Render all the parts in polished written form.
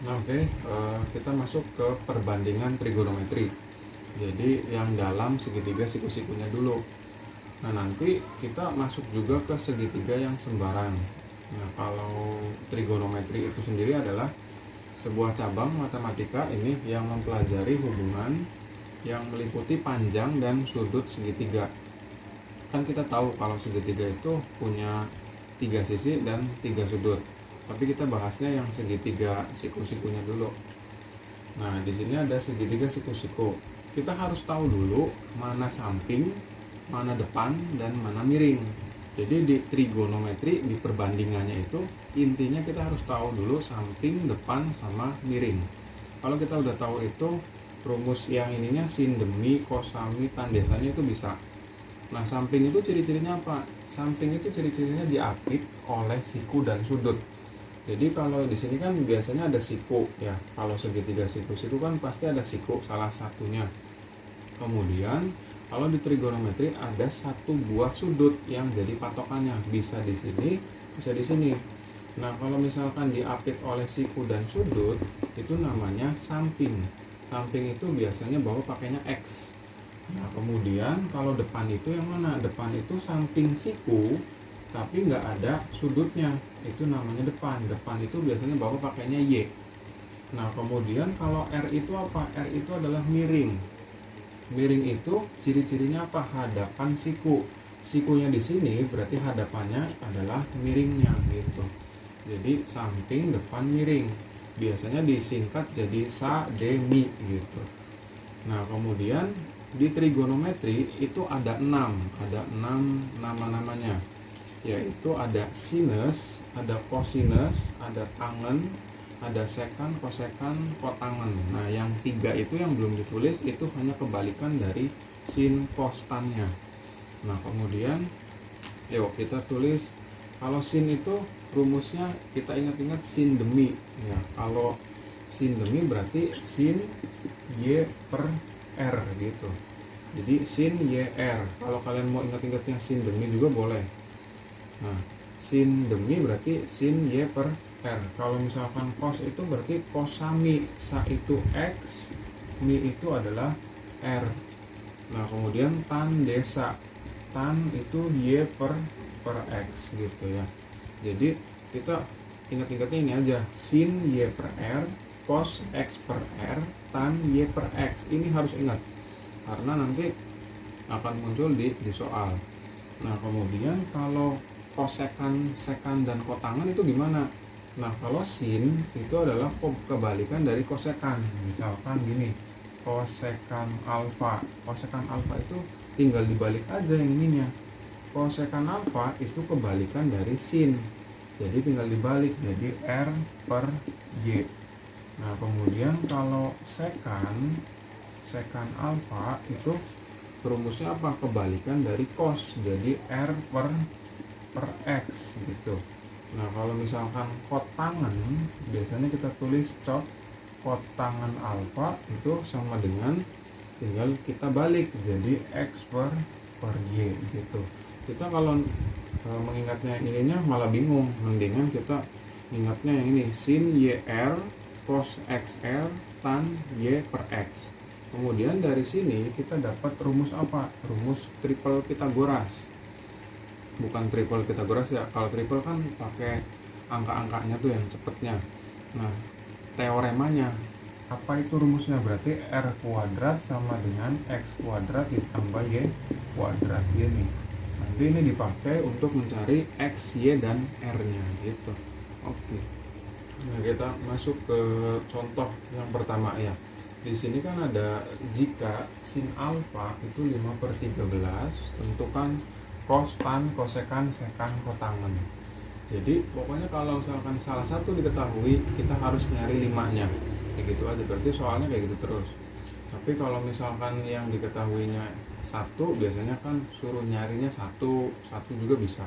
Nah, oke, kita masuk ke perbandingan trigonometri. Jadi yang dalam segitiga siku-sikunya dulu. Nah, nanti kita masuk juga ke segitiga yang sembarang. Nah, kalau trigonometri itu sendiri adalah sebuah cabang matematika ini yang mempelajari hubungan yang meliputi panjang dan sudut segitiga. Kan kita tahu kalau segitiga itu punya 3 sisi dan 3 sudut. Tapi kita bahasnya yang segitiga siku-sikunya dulu. Nah, di sini ada segitiga siku-siku. Kita harus tahu dulu mana samping, mana depan, dan mana miring. Jadi di trigonometri, di perbandingannya itu intinya kita harus tahu dulu samping, depan, sama miring. Kalau kita udah tahu itu, rumus yang ininya sin, demi, kosami, tan desanya itu bisa. Nah, samping itu ciri-cirinya apa? Samping itu ciri-cirinya diapit oleh siku dan sudut. Jadi kalau di sini kan biasanya ada siku ya. Kalau segitiga siku-siku kan pasti ada siku salah satunya. Kemudian kalau di trigonometri ada satu buah sudut yang jadi patokannya, bisa di sini, bisa di sini. Nah, kalau misalkan diapit oleh siku dan sudut, itu namanya samping. Samping itu biasanya bawa pakainya X. Nah, kemudian kalau depan itu yang mana? Depan itu samping siku tapi nggak ada sudutnya, itu namanya depan. Depan itu biasanya bawa pakainya Y. Nah, kemudian kalau R itu apa? R itu adalah miring. Miring itu ciri-cirinya apa? Hadapan siku. Sikunya di sini berarti hadapannya adalah miringnya gitu. Jadi samping, depan, miring. Biasanya disingkat jadi SADMI gitu. Nah, kemudian di trigonometri itu ada 6 nama-namanya, yaitu ada sinus, ada kosinus, ada tangen, ada sekan, kosekan, kotangen. Nah, yang 3 itu yang belum ditulis itu hanya kebalikan dari sin cos tannya. Nah, kemudian yuk kita tulis. Kalau sin itu rumusnya kita ingat-ingat sin demi ya. Kalau sin demi berarti sin Y per R gitu. Jadi sin YR. Kalau kalian mau ingat-ingatnya sin demi juga boleh. Nah, sin demi berarti sin Y per R. Kalau misalkan cos itu berarti cosami. Sa itu X, mi itu adalah R. Nah, kemudian tan desa. Tan itu Y per X gitu ya. Jadi kita ingat-ingatnya ini aja, sin Y per R, cos X per R, tan Y per X. Ini harus ingat karena nanti akan muncul di soal. Nah, kemudian kalau kosekan, sekan, dan kotangan itu gimana? Nah, kalau sin itu adalah kebalikan dari kosekan. Misalkan gini, kosekan alfa. Kosekan alfa itu tinggal dibalik aja yang ininya. Kosekan alfa itu kebalikan dari sin. Jadi tinggal dibalik jadi R per Y. Nah, kemudian kalau sekan alfa itu rumusnya apa? Kebalikan dari cos. Jadi R per X gitu. Nah, kalau misalkan kotangan biasanya kita tulis kotangan alfa itu sama dengan tinggal kita balik jadi X per Y gitu. Kita kalau mengingatnya ininya malah bingung, mendingan kita ingatnya yang ini, sin YR cos XR tan Y per X. Kemudian dari sini kita dapat rumus apa? Rumus triple Pythagoras. Bukan triple Pythagoras ya, kalau triple kan pakai angka-angkanya tuh yang cepetnya. Nah, teoremanya apa itu rumusnya? Berarti R kuadrat sama dengan X kuadrat ditambah Y kuadrat ini. Nanti ini dipakai untuk mencari X, Y, dan R-nya gitu. Oke. Nah, kita masuk ke contoh yang pertama ya. Di sini kan ada jika sin alfa itu 5/13, tentukan cos, tan, kosekan, sekan, kotangen. Jadi pokoknya kalau misalkan salah satu diketahui, kita harus nyari 5-nya. Kayak gitu aja, berarti soalnya kayak gitu terus. Tapi kalau misalkan yang diketahuinya satu, biasanya kan suruh nyarinya satu juga bisa.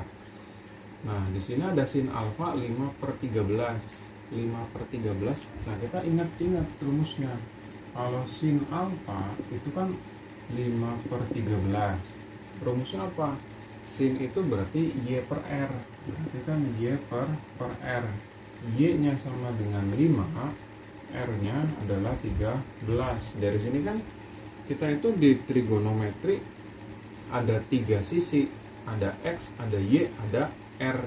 Nah, di sini ada sin alfa 5/13. 5/13. Nah, kita ingat rumusnya. Kalau sin alfa itu kan 5/13. Rumusnya apa? Sin itu berarti Y per R. Berarti kan Y per R. Y nya sama dengan 5, R-nya adalah 13. Dari sini kan kita itu di trigonometri ada 3 sisi, ada X, ada Y, ada R.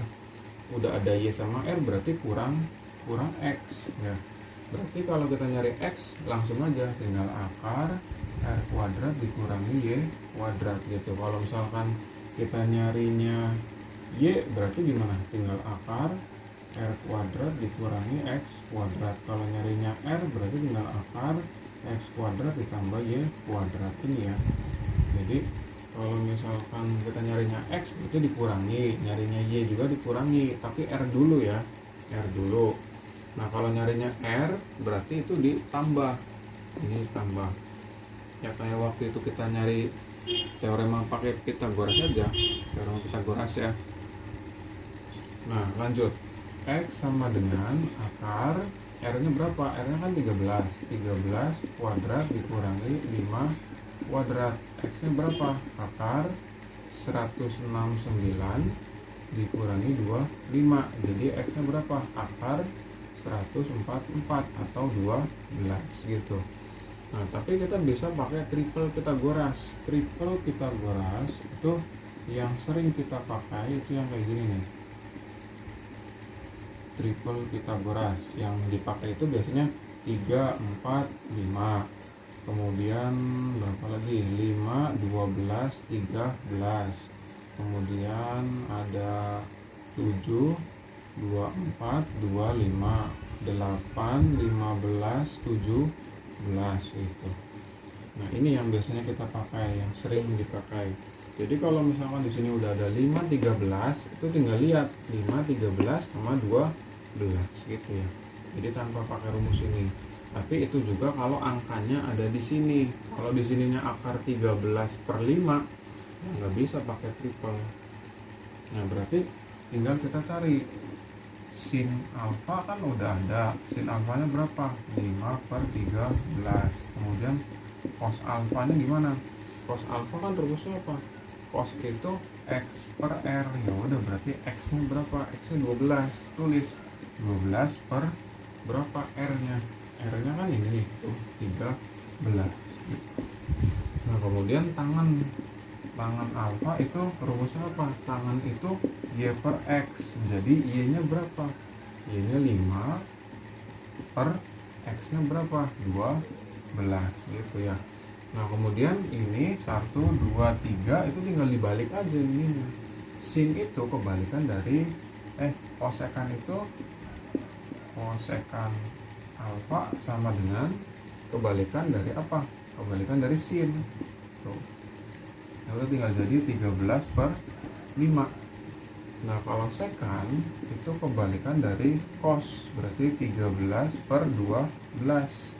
Udah ada Y sama R berarti kurang X ya. Berarti kalau kita nyari X langsung aja tinggal akar R kuadrat dikurangi Y kuadrat gitu. Kalau misalkan kita nyarinya Y berarti gimana? Tinggal akar R kuadrat dikurangi X kuadrat. Kalau nyarinya R berarti tinggal akar X kuadrat ditambah Y kuadrat ini ya. Jadi kalau misalkan kita nyarinya X berarti dikurangi, nyarinya Y juga dikurangi, tapi R dulu ya, R dulu. Nah kalau nyarinya R berarti itu ditambah, ini tambah ya, kayak waktu itu kita nyari teorema pakai Pitagoras aja, teorema Pitagoras ya. Nah lanjut, X sama dengan akar R nya berapa? R nya kan 13 kuadrat dikurangi 5 kuadrat. X nya berapa? Akar 169 dikurangi 25. Jadi X nya berapa? Akar 144 atau 12 gitu. Nah tapi kita bisa pakai triple Pitagoras. Triple Pitagoras itu yang sering kita pakai itu yang kayak gini nih, triple Pitagoras. Yang dipakai itu biasanya 3, 4, 5, kemudian berapa lagi, 5, 12, 13, kemudian ada 7, 24, 25, 8, 15, 17 itu. Nah ini yang biasanya kita pakai, yang sering dipakai. Jadi kalau misalkan di sini udah ada 5, 13 itu tinggal lihat 5, 13 sama 12 gitu ya. Jadi tanpa pakai rumus ini. Tapi itu juga kalau angkanya ada di sini. Kalau di sininya akar 13/5 ya nggak bisa pakai triple. Nah berarti tinggal kita cari sin alfa, kan udah ada, sin alfanya berapa? 5/13. Kemudian cos alfanya gimana? Cos alfa kan rumusnya apa? Cos itu X per R. Ya udah berarti X nya berapa? X nya 12. Tulis 12 per berapa R nya? R nya kan ini tuh 13. Nah kemudian tangan alfa itu rumusnya apa? Tangan itu Y per X. Jadi Y nya berapa? Y nya 5 per X nya berapa? 12 gitu ya. Nah kemudian ini 1, 2, 3 itu tinggal dibalik aja ini. Sin itu kebalikan dari kosekan itu, kosekan alfa sama dengan kebalikan dari apa? Kebalikan dari sin. Tuh. Lalu tinggal jadi 13/5. Nah kalau sekan itu kebalikan dari cos, berarti 13/12.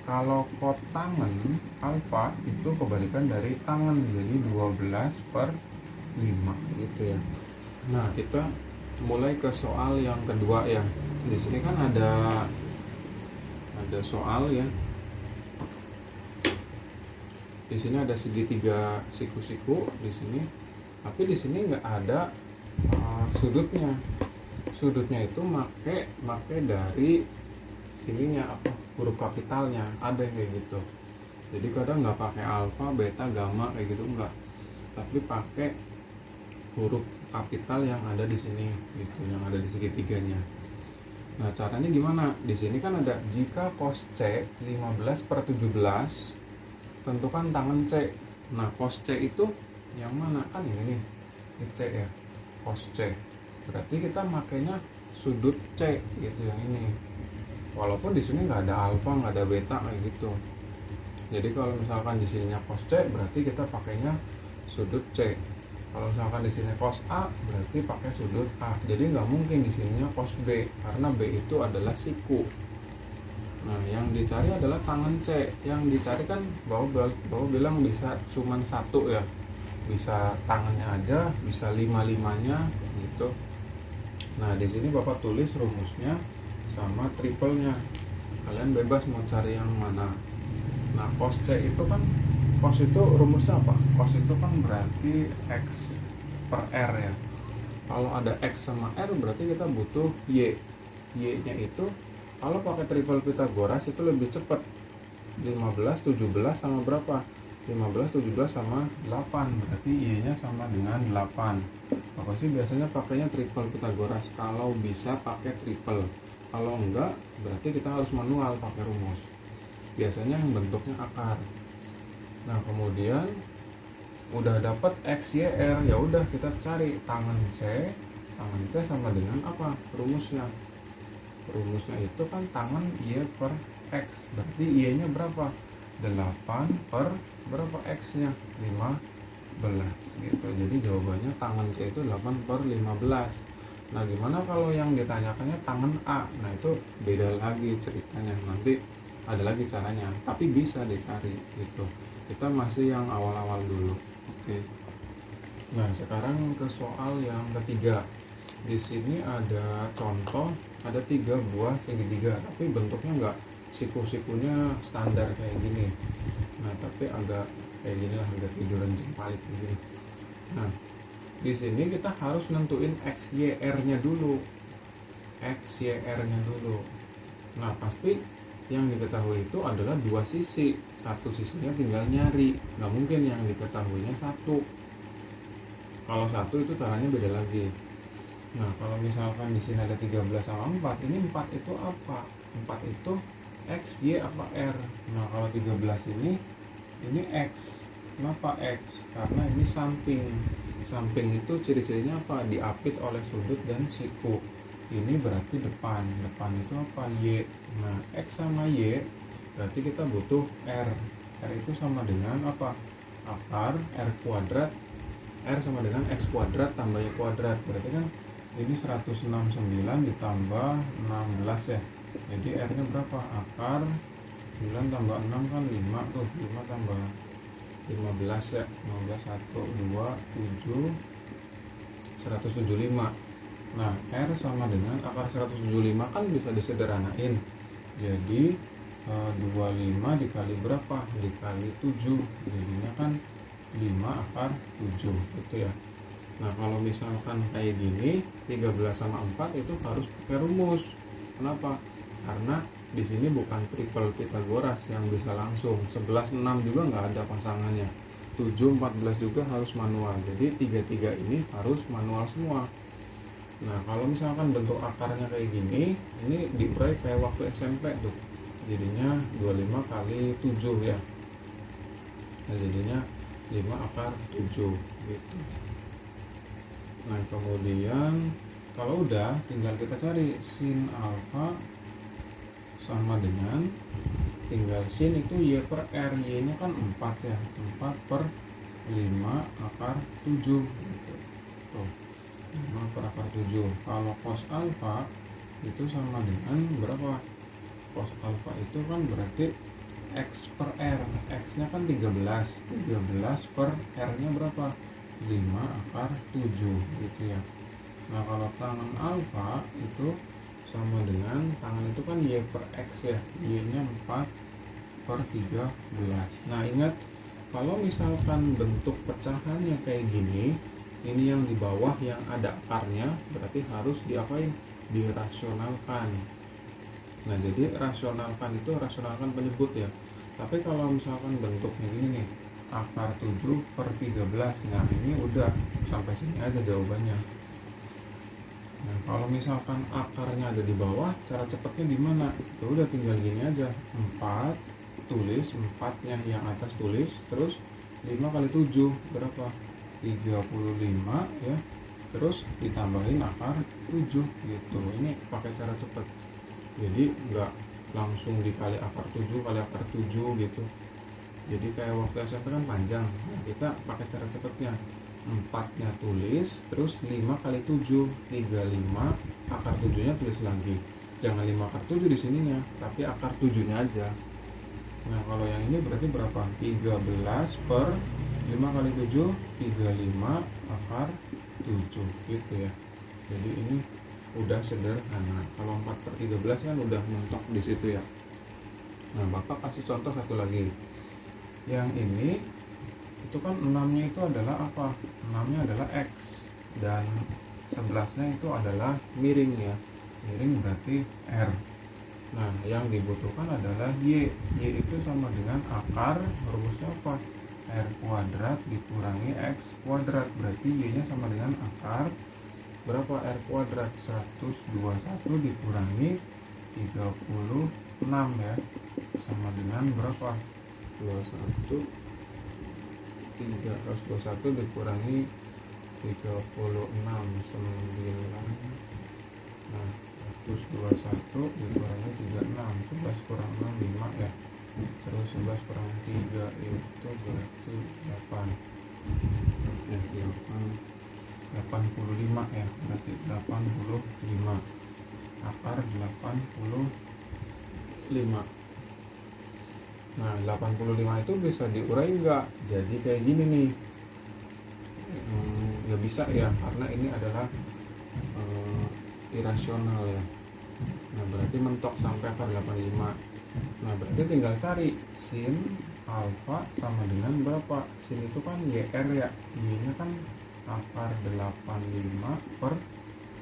Kalau kotangen alfa itu kebalikan dari tangen, jadi 12/5 gitu ya. Nah kita mulai ke soal yang kedua ya. Di sini kan ada soal ya. Di sini ada segitiga siku-siku di sini, tapi di sini nggak ada sudutnya. Sudutnya itu make dari sininya apa, huruf kapitalnya, ada kayak gitu. Jadi kadang nggak pakai alfa, beta, gamma kayak gitu enggak, tapi pakai huruf kapital yang ada di sini gitu, yang ada di segitiganya. Nah caranya gimana? Di sini kan ada jika cos C 15/17, tentukan tangan C. Nah cos C itu yang mana? Kan ini nih, ini C ya, cos C. Berarti kita makainya sudut C gitu, yang ini. Walaupun di sini nggak ada alfa, nggak ada beta kayak gitu. Jadi kalau misalkan di sininya cos C, berarti kita pakainya sudut C. Kalau misalkan di sini cos A, berarti pakai sudut A. Jadi nggak mungkin di sininya cos B, karena B itu adalah siku. Nah, yang dicari adalah tangan C. Yang dicari kan Bapak bilang bisa cuman satu ya. Bisa tangannya aja, bisa 5-5-nya gitu. Nah, di sini Bapak tulis rumusnya sama triplenya. Kalian bebas mau cari yang mana. Nah, cos C itu kan, cos itu rumusnya apa? Cos itu kan berarti X per R ya. Kalau ada X sama R berarti kita butuh Y. Y nya itu Kalau pakai triple Pitagoras itu lebih cepat. 15, 17 sama berapa? 15, 17 sama 8, berarti Y-nya sama dengan 8. Apa sih biasanya pakainya triple Pitagoras kalau bisa pakai triple. Kalau enggak, berarti kita harus manual pakai rumus. Biasanya yang bentuknya akar. Nah, kemudian udah dapat X, Y, R, ya udah kita cari tangan C. Tangan C sama dengan apa? Rumusnya. Rumusnya itu kan tangan Y per X, berarti Y-nya berapa? 8 per berapa X-nya? 15 gitu. Jadi jawabannya tangan C itu 8 per 15. Nah, gimana kalau yang ditanyakannya tangan A? Nah, itu beda lagi ceritanya. Nanti ada lagi caranya, tapi bisa dicari gitu. Kita masih yang awal-awal dulu. Oke. Nah, sekarang ke soal yang ketiga. Di sini ada contoh, ada 3 buah segitiga, tapi bentuknya enggak siku-sikunya standar kayak gini. Nah, tapi agak kayak gini lah, agak tiduran jempalik begini. Nah, di sini kita harus nentuin X, Y, R-nya dulu. X, Y, R-nya dulu. Nah, pasti yang diketahui itu adalah dua sisi. Satu sisinya tinggal nyari. Nggak mungkin yang diketahuinya satu. Kalau satu itu caranya beda lagi. Nah, kalau misalkan di sini ada 13 sama 4, ini 4 itu apa? 4 itu X, Y, apa R? Nah, kalau 13 ini X. Kenapa X? Karena ini samping. Samping itu ciri-cirinya apa? Diapit oleh sudut dan siku. Ini berarti depan. Depan itu apa? Y. Nah, X sama Y berarti kita butuh R. R itu sama dengan apa? Akar R kuadrat. R sama dengan X kuadrat tambah Y kuadrat. Berarti kan ini 169 ditambah 16 ya. Jadi R nya berapa? Akar 9 tambah 6 kan 5 tuh. 5 tambah 15 ya. 15, 1, 2, 7 175. Nah, R sama dengan akar 175 kan bisa disederhanain. Jadi 25 dikali berapa? Dikali 7. Jadinya kan 5 akar 7 gitu ya. Nah, kalau misalkan kayak gini 13 sama 4 itu harus pakai rumus. Kenapa? Karena di sini bukan triple Pitagoras yang bisa langsung. 11 6 juga nggak ada pasangannya. 7 14 juga harus manual. Jadi 3 ini harus manual semua. Nah, kalau misalkan bentuk akarnya kayak gini, ini diurai kayak waktu SMP tuh. Jadinya 25 kali 7 ya. Nah, jadinya 5 akar 7 gitu. Nah, kemudian kalau udah tinggal kita cari sin alfa sama dengan, tinggal sin itu Y per R. Y nya kan 4 ya, 4 per 5 akar 7 gitu. Tuh, 5 per akar 7. Kalau cos alfa itu sama dengan berapa? Cos alfa itu kan berarti X per R. X nya kan 13 per R nya berapa? 5 akar 7 gitu ya. Nah, kalau tangan alfa itu sama dengan, tangan itu kan Y per X ya, Y nya 4 per 13. Nah, ingat kalau misalkan bentuk pecahannya kayak gini, ini yang di bawah yang ada akarnya berarti harus diapain? Dirasionalkan. Nah, jadi rasionalkan itu rasionalkan penyebut ya. Tapi kalau misalkan bentuknya gini nih, akar 7 per 13, nah ini udah sampai sini aja jawabannya. Nah, kalau misalkan akarnya ada di bawah, cara cepatnya gimana? Itu udah tinggal gini aja, 4 tulis, 4 nya yang atas tulis, terus 5 kali 7 berapa? 35 ya, terus ditambahin akar 7 gitu. Ini pakai cara cepat, jadi nggak langsung dikali akar 7 kali akar 7 gitu. Jadi kayak waktu SMP kan panjang. Nah, kita pakai cara cepatnya, 4 nya tulis, terus 5 kali 7 35, akar 7 nya tulis lagi. Jangan 5 akar 7 di sininya, tapi akar 7 nya aja. Nah, kalau yang ini berarti berapa? 13 per 5 kali 7 35 akar 7 gitu ya. Jadi ini udah sederhana. Kalau 4 per 13 kan udah mentok di situ ya. Nah, Bapak kasih contoh satu lagi. Yang ini itu kan 6-nya itu adalah apa? 6-nya adalah X dan 11-nya itu adalah miring ya. Miring berarti R. Nah, yang dibutuhkan adalah Y. Y itu sama dengan akar rumusnya apa? R kuadrat dikurangi X kuadrat. Berarti Y-nya sama dengan akar berapa? R kuadrat 121 dikurangi 36 ya. Sama dengan berapa? 121 dikurangi 36 9. Nah, 121 dikurangi 36, 11 kurang 6 5 ya. Terus 11 kurang 3 itu berarti 8 ya, 85 ya, berarti 85 akar 85. Nah, 85 itu bisa diurai enggak? Jadi kayak gini nih, nggak bisa ya, karena ini adalah irasional ya. Nah, berarti mentok sampai akar 85. Nah, berarti tinggal cari sin alfa sama dengan berapa? Sin itu kan YR ya, Y-nya kan akar 85 per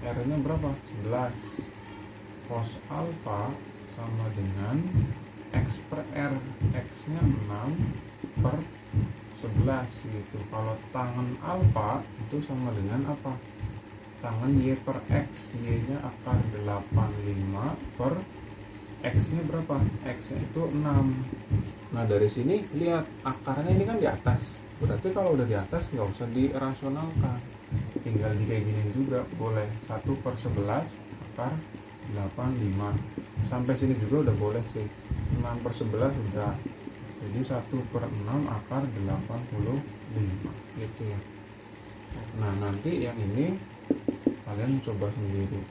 R-nya berapa? 11. Cos alfa sama dengan X per R, X-nya 6 per 11 gitu. Kalau tangen alfa itu sama dengan apa? Tangan Y per X, Y-nya akar 85 per X-nya berapa? X-nya itu 6. Nah, dari sini lihat akarnya ini kan di atas. Berarti kalau udah di atas nggak usah dirasionalkan. Tinggal di kayak gini juga boleh. 1 per 11 akar 85. Sampai sini juga udah boleh sih. 6 per 11 udah. Jadi 1 per 6 akar 85 gitu ya. Nah, nanti yang ini kalian coba sendiri.